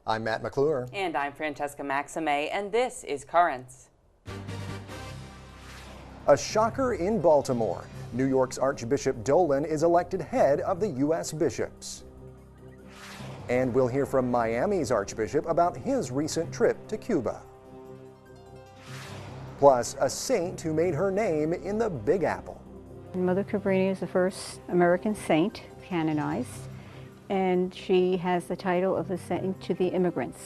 I'm Matt McClure. And I'm Francesca Maxime, and this is Currents. A shocker in Baltimore. New York's Archbishop Dolan is elected head of the U.S. bishops. And we'll hear from Miami's Archbishop about his recent trip to Cuba. Plus, a saint who made her name in the Big Apple. Mother Cabrini is the first American saint canonized, and she has the title of the Saint to the Immigrants.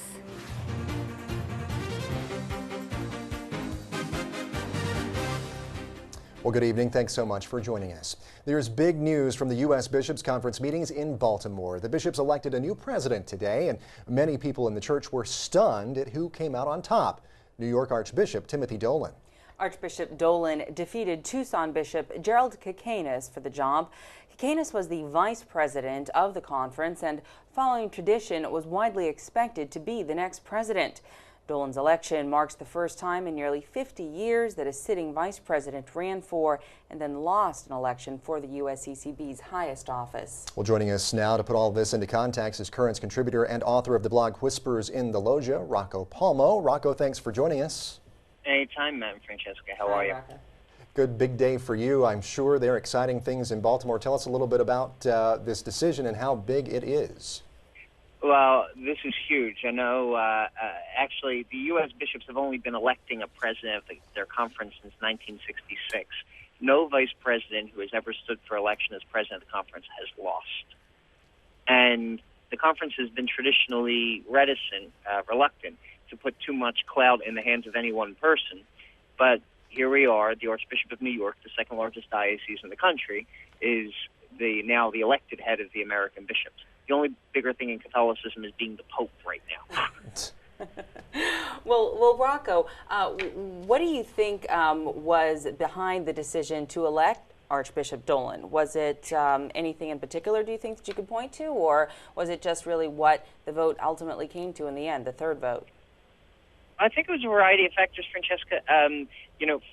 Well, good evening. Thanks so much for joining us. There's big news from the U.S. Bishops' Conference meetings in Baltimore. The bishops elected a new president today, and many people in the church were stunned at who came out on top. New York Archbishop Timothy Dolan. Archbishop Dolan defeated Tucson Bishop Gerald Kakanis for the job. Kakanis was the vice president of the conference and, following tradition, was widely expected to be the next president. Dolan's election marks the first time in nearly 50 years that a sitting vice president ran for and then lost an election for the USCCB's highest office. Well, joining us now to put all this into context is Currents contributor and author of the blog Whispers in the Loggia, Rocco Palmo. Rocco, thanks for joining us. Anytime, Matt and Francesca. How are you? Rocco. Good big day for you. I'm sure there are exciting things in Baltimore. Tell us a little bit about this decision and how big it is. Well, this is huge. I know, actually, the U.S. bishops have only been electing a president of their conference since 1966. No vice president who has ever stood for election as president of the conference has lost. And the conference has been traditionally reluctant to put too much clout in the hands of any one person. But here we are, the Archbishop of New York, the second largest diocese in the country, is now the elected head of the American bishops. The only bigger thing in Catholicism is being the Pope right now. Well, Rocco, what do you think was behind the decision to elect Archbishop Dolan? Was it anything in particular, do you think, that you could point to, or was it just really what the vote ultimately came to in the end, the third vote? I think it was a variety of factors, Francesca.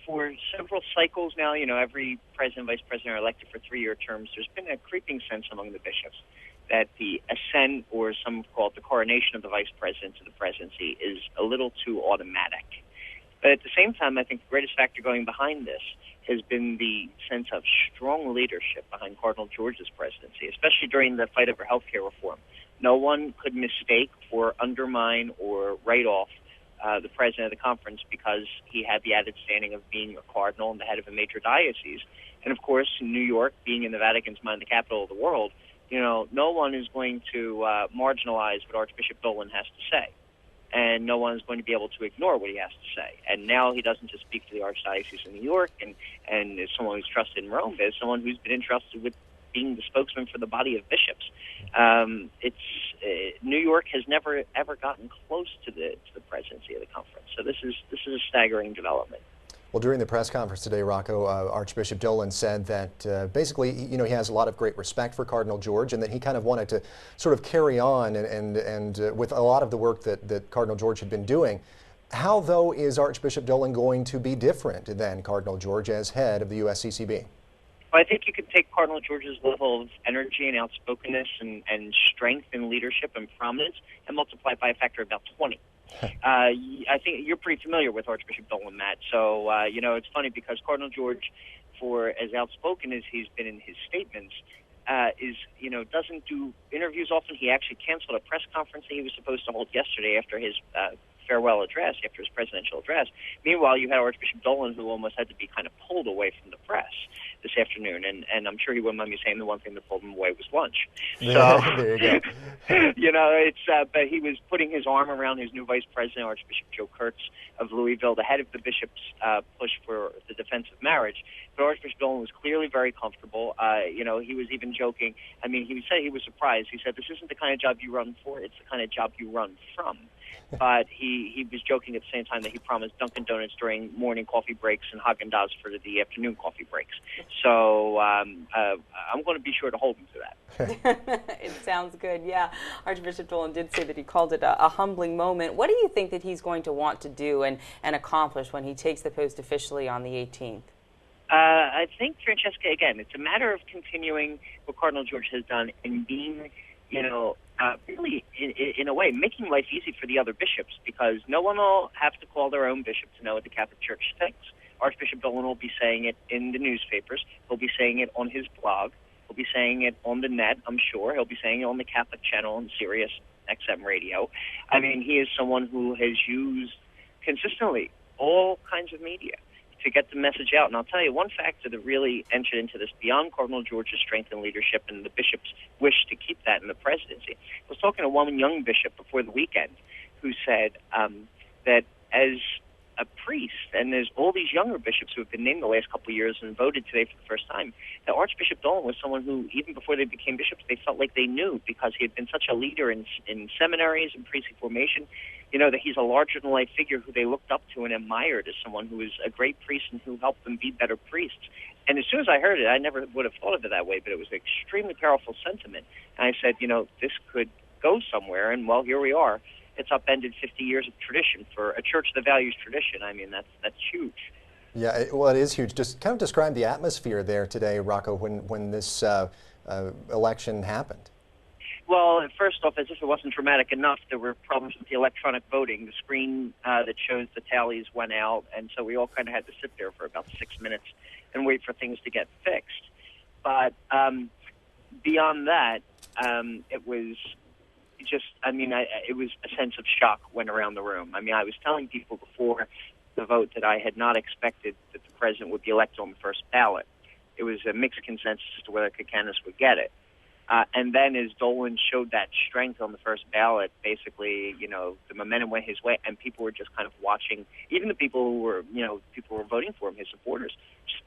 For several cycles now, every president, vice president are elected for 3-year terms. There's been a creeping sense among the bishops that the ascent, or some call it the coronation of the vice president to the presidency, is a little too automatic. But at the same time, I think the greatest factor going behind this has been the sense of strong leadership behind Cardinal George's presidency, especially during the fight over health care reform. No one could mistake or undermine or write off the president of the conference because he had the added standing of being a cardinal and the head of a major diocese. And of course, in New York, being in the Vatican's mind, the capital of the world, no one is going to marginalize what Archbishop Dolan has to say. And no one is going to be able to ignore what he has to say. And now he doesn't just speak to the Archdiocese of New York and is someone who's trusted in Rome, but is someone who's been entrusted with being the spokesman for the body of bishops. New York has never ever gotten close to the presidency of the conference. So this is a staggering development. Well, during the press conference today, Rocco, Archbishop Dolan said that basically, he has a lot of great respect for Cardinal George, and that he kind of wanted to sort of carry on and with a lot of the work that Cardinal George had been doing. How, though, is Archbishop Dolan going to be different than Cardinal George as head of the USCCB? Well, I think you could take Cardinal George's level of energy and outspokenness and strength and leadership and prominence and multiply it by a factor of about 20. I think you're pretty familiar with Archbishop Dolan, Matt. So, it's funny because Cardinal George, for as outspoken as he's been in his statements, doesn't do interviews often. He actually canceled a press conference that he was supposed to hold yesterday after his farewell address, after his presidential address. Meanwhile, you had Archbishop Dolan, who almost had to be kind of pulled away from the press this afternoon, and I'm sure he wouldn't mind me saying the one thing that pulled him away was lunch. So, there you go. But he was putting his arm around his new vice president, Archbishop Joe Kurtz of Louisville, the head of the bishop's push for the defense of marriage. But Archbishop Dolan was clearly very comfortable. He was even joking. I mean, he said he was surprised. He said, "This isn't the kind of job you run for; it's the kind of job you run from." But he was joking at the same time that he promised Dunkin' Donuts during morning coffee breaks and Haagen-Dazs for the afternoon coffee breaks. So I'm going to be sure to hold him to that. It sounds good, yeah. Archbishop Dolan did say that he called it a humbling moment. What do you think that he's going to want to do and accomplish when he takes the post officially on the 18th? I think, Francesca, again, it's a matter of continuing what Cardinal George has done and being, really, in a way, making life easy for the other bishops, because no one will have to call their own bishop to know what the Catholic Church thinks. Archbishop Dolan will be saying it in the newspapers. He'll be saying it on his blog. He'll be saying it on the net, I'm sure. He'll be saying it on the Catholic channel and Sirius XM radio. I mean, he is someone who has used consistently all kinds of media to get the message out. And I'll tell you, one factor that really entered into this beyond Cardinal George's strength and leadership and the bishop's wish to keep that in the presidency, I was talking to one young bishop before the weekend who said that as a priest, and there's all these younger bishops who have been named the last couple of years and voted today for the first time, that Archbishop Dolan was someone who, even before they became bishops, they felt like they knew, because he had been such a leader in seminaries and priestly formation, you know, that he's a larger-than-life figure who they looked up to and admired as someone who was a great priest and who helped them be better priests. And as soon as I heard it, I never would have thought of it that way, but it was an extremely powerful sentiment. And I said, you know, this could go somewhere, and, well, here we are. It's upended 50 years of tradition for a church that values tradition. I mean, that's huge. Yeah, well, it is huge. Just kind of describe the atmosphere there today, Rocco, when this election happened. Well, first off, as if it wasn't dramatic enough, there were problems with the electronic voting. The screen that shows the tallies went out, and so we all kind of had to sit there for about 6 minutes and wait for things to get fixed. But beyond that, it was just, I mean, it was a sense of shock went around the room. I mean, I was telling people before the vote that I had not expected that the president would be elected on the first ballot. It was a mixed consensus as to whether Kakanis would get it. And then as Dolan showed that strength on the first ballot, basically, you know, the momentum went his way, and people were just kind of watching, even the people who were, you know, people who were voting for him, his supporters.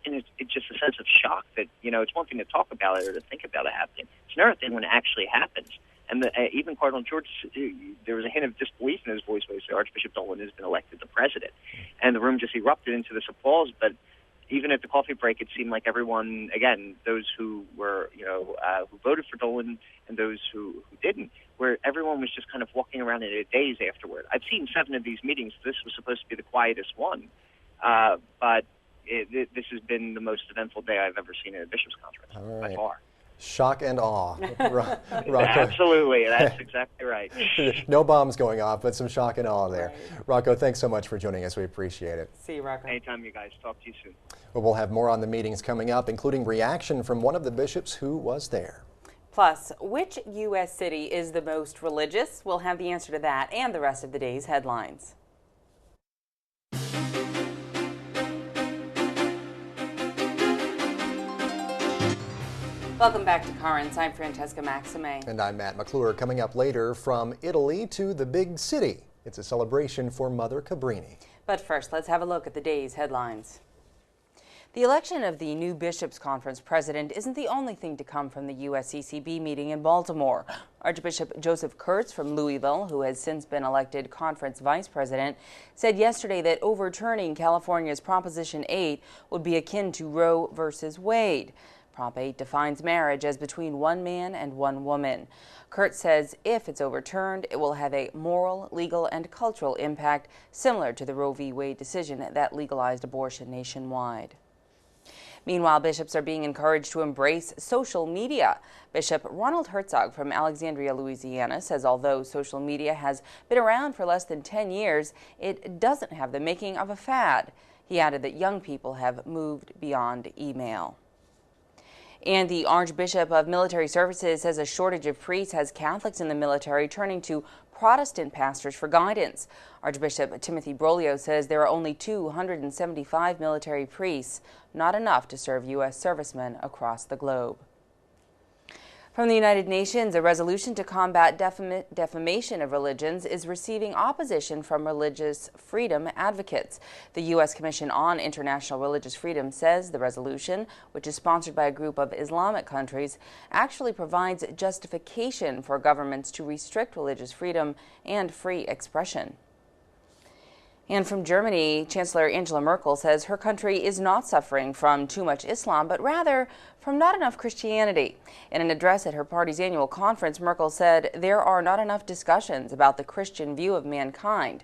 And it's just a sense of shock that, you know, it's one thing to talk about it or to think about it happening. It's another thing when it actually happens. And even Cardinal George, there was a hint of disbelief in his voice when he said Archbishop Dolan has been elected the president. And the room just erupted into this applause. But even at the coffee break, it seemed like everyone, again, those who were, you know, who voted for Dolan and those who didn't, where everyone was just kind of walking around in a daze afterward. I've seen 7 of these meetings. This was supposed to be the quietest one. But this has been the most eventful day I've ever seen at a bishop's conference, by far. Shock and awe. Absolutely, that's exactly right. No bombs going off, but some shock and awe there. Right. Rocco, thanks so much for joining us. We appreciate it. See you, Rocco. Anytime, you guys. Talk to you soon. Well, we'll have more on the meetings coming up, including reaction from one of the bishops who was there. Plus, which U.S. city is the most religious? We'll have the answer to that and the rest of the day's headlines. Welcome back to Currents. I'm Francesca Maxime. And I'm Matt McClure. Coming up later, from Italy to the big city. It's a celebration for Mother Cabrini. But first, let's have a look at the day's headlines. The election of the new Bishops' Conference president isn't the only thing to come from the USCCB meeting in Baltimore. Archbishop Joseph Kurtz from Louisville, who has since been elected conference vice president, said yesterday that overturning California's Proposition 8 would be akin to Roe versus Wade. Prop 8 defines marriage as between one man and one woman. Kurtz says if it's overturned, it will have a moral, legal, and cultural impact similar to the Roe v. Wade decision that legalized abortion nationwide. Meanwhile, bishops are being encouraged to embrace social media. Bishop Ronald Herzog from Alexandria, Louisiana, says although social media has been around for less than 10 years, it doesn't have the making of a fad. He added that young people have moved beyond email. And the Archbishop of Military Services says a shortage of priests has Catholics in the military turning to Protestant pastors for guidance. Archbishop Timothy Broglio says there are only 275 military priests, not enough to serve U.S. servicemen across the globe. From the United Nations, a resolution to combat defamation of religions is receiving opposition from religious freedom advocates. The U.S. Commission on International Religious Freedom says the resolution, which is sponsored by a group of Islamic countries, actually provides justification for governments to restrict religious freedom and free expression. And from Germany, Chancellor Angela Merkel says her country is not suffering from too much Islam, but rather from not enough Christianity. In an address at her party's annual conference, Merkel said there are not enough discussions about the Christian view of mankind.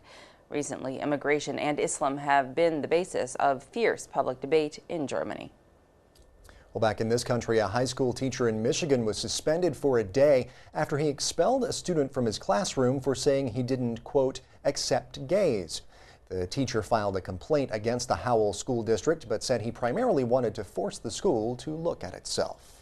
Recently, immigration and Islam have been the basis of fierce public debate in Germany. Well, back in this country, a high school teacher in Michigan was suspended for a day after he expelled a student from his classroom for saying he didn't, quote, accept gays. The teacher filed a complaint against the Howell School District, but said he primarily wanted to force the school to look at itself.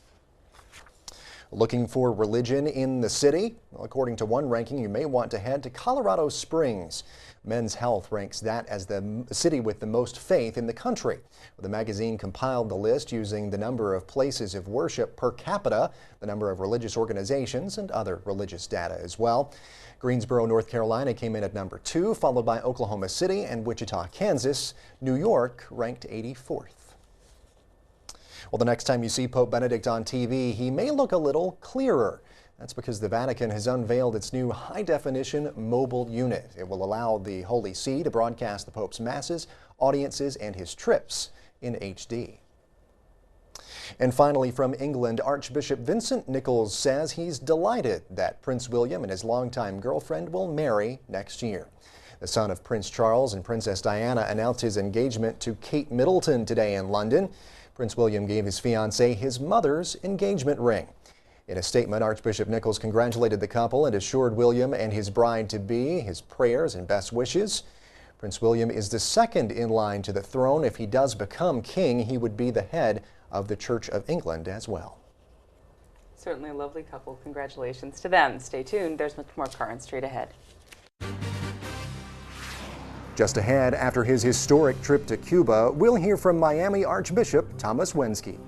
Looking for religion in the city? Well, according to one ranking, you may want to head to Colorado Springs. Men's Health ranks that as the city with the most faith in the country. The magazine compiled the list using the number of places of worship per capita, the number of religious organizations, and other religious data as well. Greensboro, North Carolina came in at number 2, followed by Oklahoma City and Wichita, Kansas. New York ranked 84th. Well, the next time you see Pope Benedict on TV, he may look a little clearer. That's because the Vatican has unveiled its new high-definition mobile unit. It will allow the Holy See to broadcast the Pope's masses, audiences, and his trips in HD. And finally, from England, Archbishop Vincent Nichols says he's delighted that Prince William and his longtime girlfriend will marry next year. The son of Prince Charles and Princess Diana announced his engagement to Kate Middleton today in London. Prince William gave his fiancée his mother's engagement ring. In a statement, Archbishop Nichols congratulated the couple and assured William and his bride-to-be his prayers and best wishes. Prince William is the second in line to the throne. If he does become king, he would be the head of the Church of England as well. Certainly a lovely couple. Congratulations to them. Stay tuned. There's much more Current Street ahead. Just ahead, after his historic trip to Cuba, we'll hear from Miami Archbishop Thomas Wensky.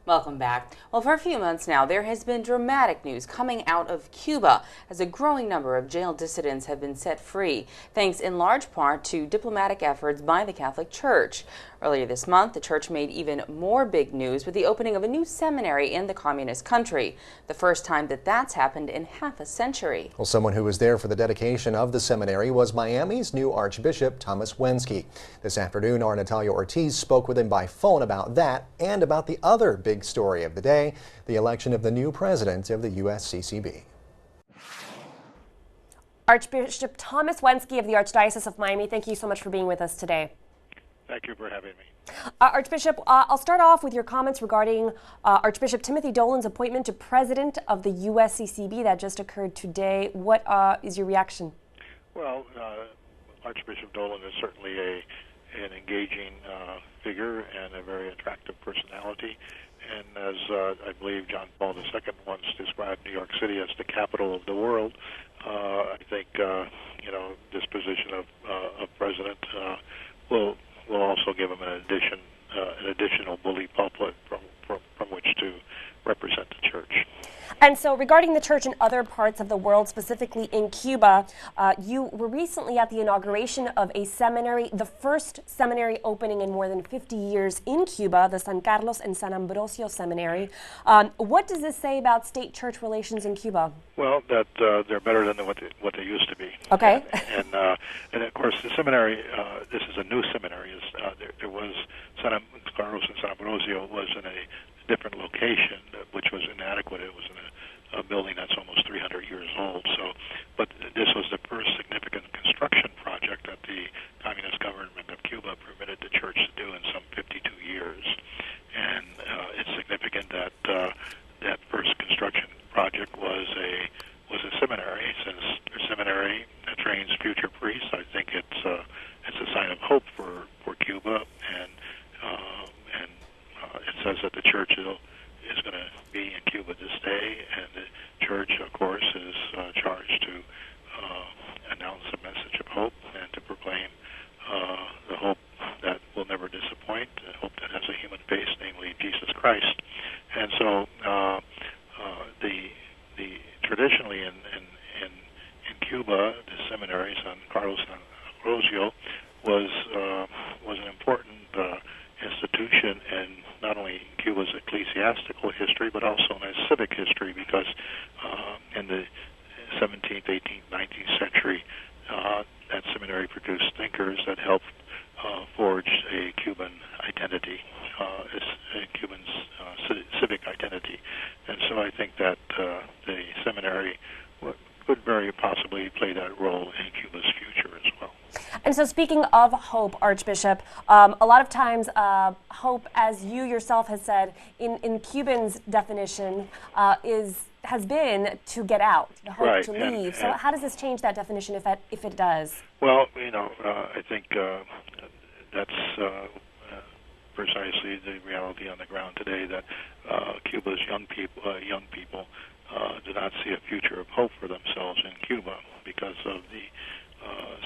Welcome back. Well, for a few months now, there has been dramatic news coming out of Cuba as a growing number of jailed dissidents have been set free, thanks in large part to diplomatic efforts by the Catholic Church. Earlier this month, the church made even more big news with the opening of a new seminary in the communist country, the first time that that's happened in half a century. Well, someone who was there for the dedication of the seminary was Miami's new Archbishop Thomas Wensky. This afternoon, our Natalia Ortiz spoke with him by phone about that and about the other big story of the day, the election of the new president of the USCCB. Archbishop Thomas Wensky of the Archdiocese of Miami, thank you so much for being with us today. Thank you for having me. Archbishop, I'll start off with your comments regarding Archbishop Timothy Dolan's appointment to president of the USCCB that just occurred today. What is your reaction? Well, Archbishop Dolan is certainly an engaging figure and a very attractive personality. And as I believe John Paul II once described New York City as the capital of the world, I think this position of president will also give him an additional bully pulpit from which to represent the church. And so regarding the church in other parts of the world, specifically in Cuba, you were recently at the inauguration of a seminary, the first seminary opening in more than 50 years in Cuba, the San Carlos and San Ambrosio Seminary. What does this say about state-church relations in Cuba? Well, that they're better than what they used to be. Okay. And of course, the seminary, this is a new seminary. There was San Carlos and San Ambrosio was in a different location, which was inadequate. It was in a building that's almost 300 years old. So, but this was the first significant construction project that the communist government of Cuba permitted the church to do in some 52 years. And it's significant that that first construction project was a seminary. Since a seminary that trains future priests, I think it's a sign of hope for Cuba, and it says that the church is going to be in Cuba to stay, and the church, of course, is charged to announce a message of hope and to proclaim the hope that will never disappoint, the hope that has a human face, namely Jesus Christ. And so the traditionally in Cuba, the seminary, San Carlos and Ambrosio, was an important institution in not only Cuba's ecclesiastical history, but also in its civic history, because in the 17th, 18th, 19th century, that seminary produced thinkers that helped forge a Cuban identity, a Cuban civic identity. And so I think that the seminary could very possibly play that role in Cuba's future as well. And And so speaking of hope, Archbishop, a lot of times hope, as you yourself has said, in Cuban's definition, has been to get out, the hope Right. to leave. So how does this change that definition if it does? Well, I think that's precisely the reality on the ground today, that Cuba's young people do not see a future of hope for themselves in Cuba because of the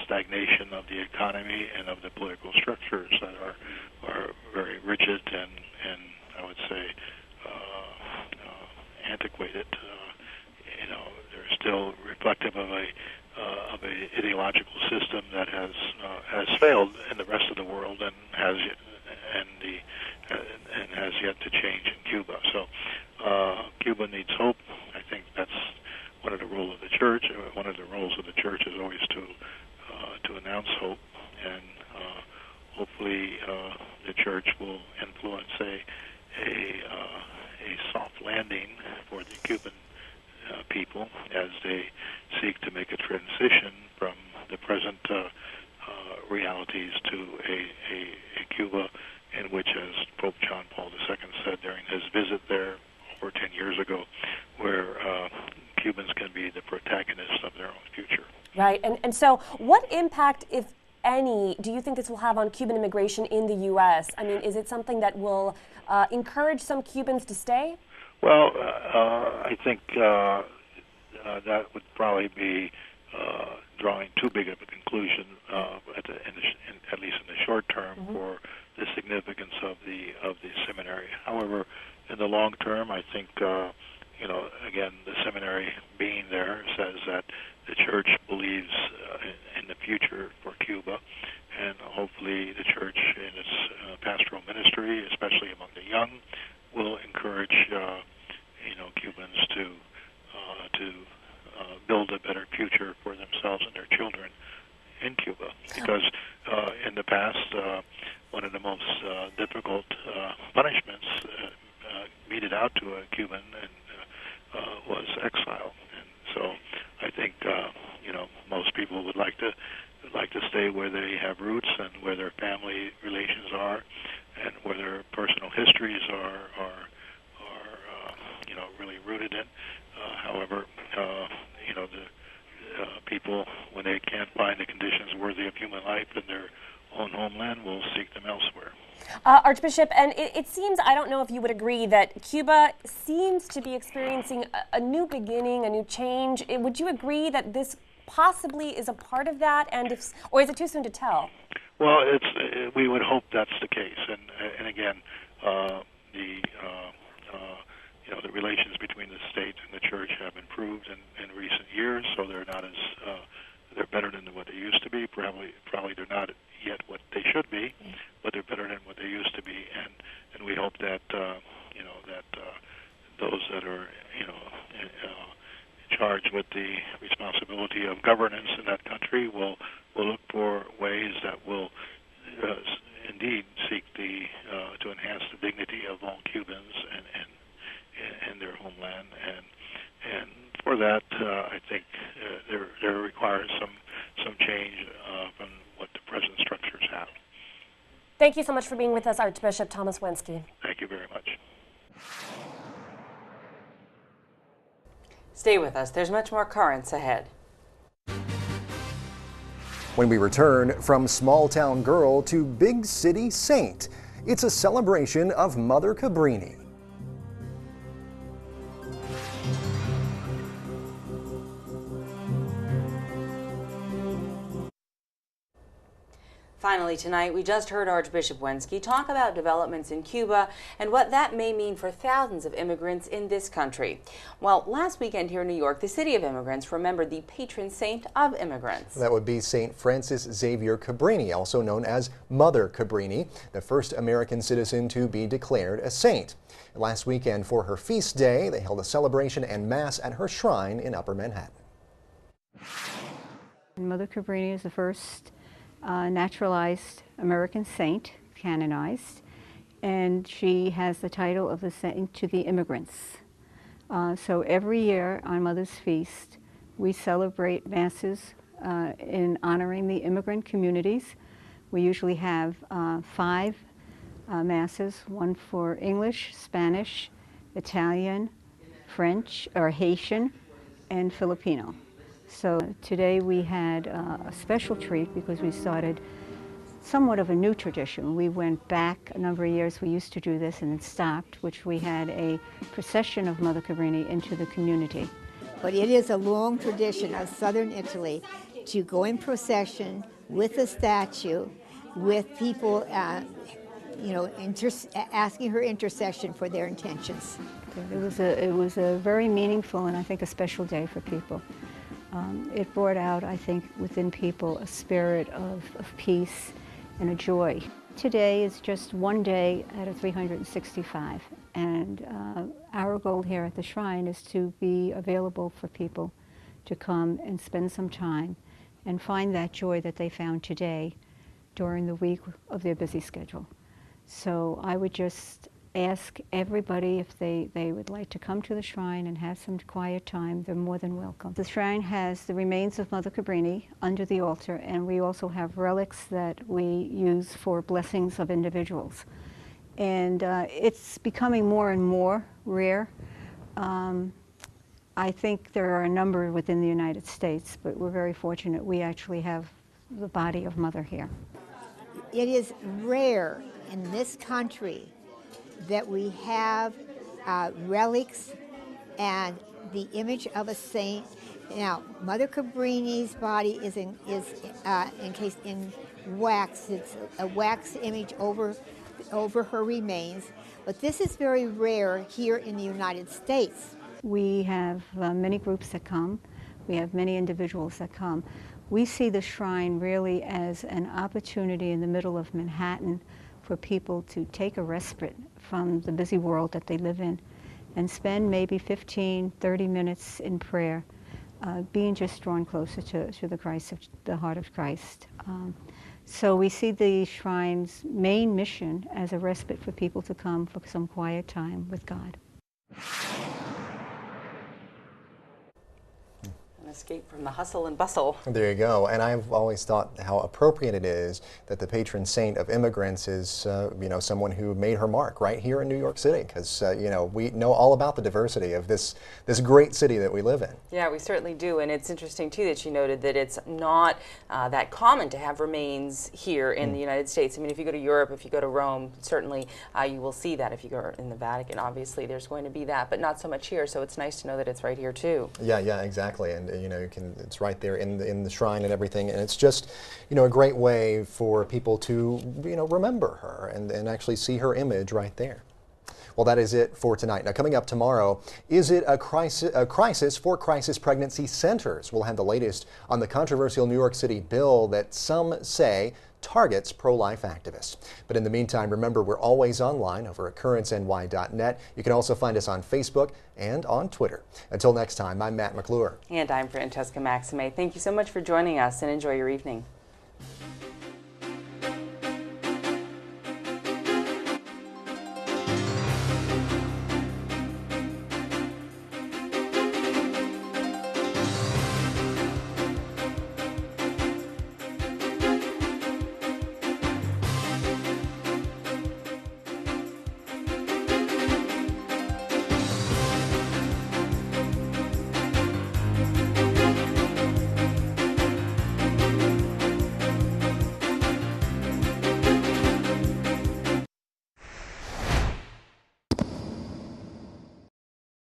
stagnation of the economy and of the political structures that are very rigid and I would say antiquated. They're still reflective of a ideological system that has failed in the rest of the world and has yet to change in Cuba. So Cuba needs hope. I think that's one of the roles of the church. One of the roles of the church is always to announce hope, and hopefully the church will influence a soft landing for the Cuban people as they seek to make a transition from the present realities to a Cuba in which, as Pope John Paul II said during his visit there over 10 years ago, where Cubans can be the protagonists of their own future. Right, and so what impact, if any, do you think this will have on Cuban immigration in the U.S.? I mean, is it something that will encourage some Cubans to stay? Well, I think that would probably be drawing too big of a conclusion, at least in the short term, for the significance of the seminary. However, in the long term, I think again, the seminary being there says that the church believes in the future for Cuba, and hopefully the church in its pastoral ministry, especially among the young, will encourage Cubans to build a better future for themselves and their children in Cuba. Because in the past, one of the most difficult punishments meted out to a Cuban was exile. And so I think most people would like to stay where they have roots and where their family relations are, and where their personal histories are really rooted in. However, the people, when they can't find the conditions worthy of human life in their own homeland, will seek them elsewhere. Archbishop, and it seems, I don't know if you would agree, that Cuba seems to be experiencing a new beginning, a new change. Would you agree that this possibly is a part of that, or is it too soon to tell? Well, we would hope that's the case, and again, the relations between the state and the church have improved in recent years, so they're not as they're better than what they used to be. Probably they're not yet what they should be, but they're better than what they used to be, and we hope that those that are charged with the responsibility of governance in that country will look for ways that will indeed seek to enhance the dignity of all Cubans and their homeland, and for that I think there requires some change from what the present structures have. Thank you so much for being with us, Archbishop Thomas Wenski. Thank you very much. Stay with us. There's much more currents ahead. When we return, from small town girl to big city saint, it's a celebration of Mother Cabrini. Finally tonight, we just heard Archbishop Wenski talk about developments in Cuba and what that may mean for thousands of immigrants in this country. Well, last weekend here in New York, the City of Immigrants remembered the patron saint of immigrants. That would be St. Frances Xavier Cabrini, also known as Mother Cabrini, the first American citizen to be declared a saint. Last weekend, for her feast day, they held a celebration and mass at her shrine in Upper Manhattan. Mother Cabrini is the first naturalized American saint, canonized, and she has the title of the saint to the immigrants. So every year on Mother's Feast, we celebrate masses in honoring the immigrant communities. We usually have 5 masses, one for English, Spanish, Italian, French, or Haitian, and Filipino. So today we had a special treat because we started somewhat of a new tradition. We went back a number of years. We used to do this and it stopped, which we had a procession of Mother Cabrini into the community. But it is a long tradition of southern Italy to go in procession with a statue, with people, asking her intercession for their intentions. It was a very meaningful and I think a special day for people. It brought out, I think, within people a spirit of peace and a joy. Today is just one day out of 365, and our goal here at the Shrine is to be available for people to come and spend some time and find that joy that they found today during the week of their busy schedule. So I would just ask everybody if they would like to come to the Shrine and have some quiet time, they're more than welcome. The Shrine has the remains of Mother Cabrini under the altar, and we also have relics that we use for blessings of individuals. And it's becoming more and more rare. I think there are a number within the United States, but we're very fortunate we actually have the body of Mother here. It is rare in this country that we have relics and the image of a saint. Now, Mother Cabrini's body is encased in wax. It's a wax image over her remains, but this is very rare here in the United States. We have many groups that come. We have many individuals that come. We see the Shrine really as an opportunity in the middle of Manhattan for people to take a respite from the busy world that they live in and spend maybe 15, 30 minutes in prayer, being just drawn closer to the heart of Christ. So we see the Shrine's main mission as a respite for people to come for some quiet time with God. Escape from the hustle and bustle. There you go. And I've always thought how appropriate it is that the patron saint of immigrants is, someone who made her mark right here in New York City, because, we know all about the diversity of this great city that we live in. Yeah, we certainly do. And it's interesting, too, that you noted that it's not that common to have remains here in the United States. I mean, if you go to Europe, if you go to Rome, certainly you will see that. If you go in the Vatican, obviously, there's going to be that, but not so much here. So it's nice to know that it's right here, too. Yeah, exactly. And, it's right there in the shrine and everything, and it's just, a great way for people to, remember her and actually see her image right there. Well, that is it for tonight. Now, coming up tomorrow, is it a crisis for crisis pregnancy centers? We'll have the latest on the controversial New York City bill that some say targets pro-life activists. But in the meantime, remember, we're always online over at currentsny.net. You can also find us on Facebook and on Twitter. Until next time, I'm Matt McClure. And I'm Francesca Maxime. Thank you so much for joining us, and enjoy your evening.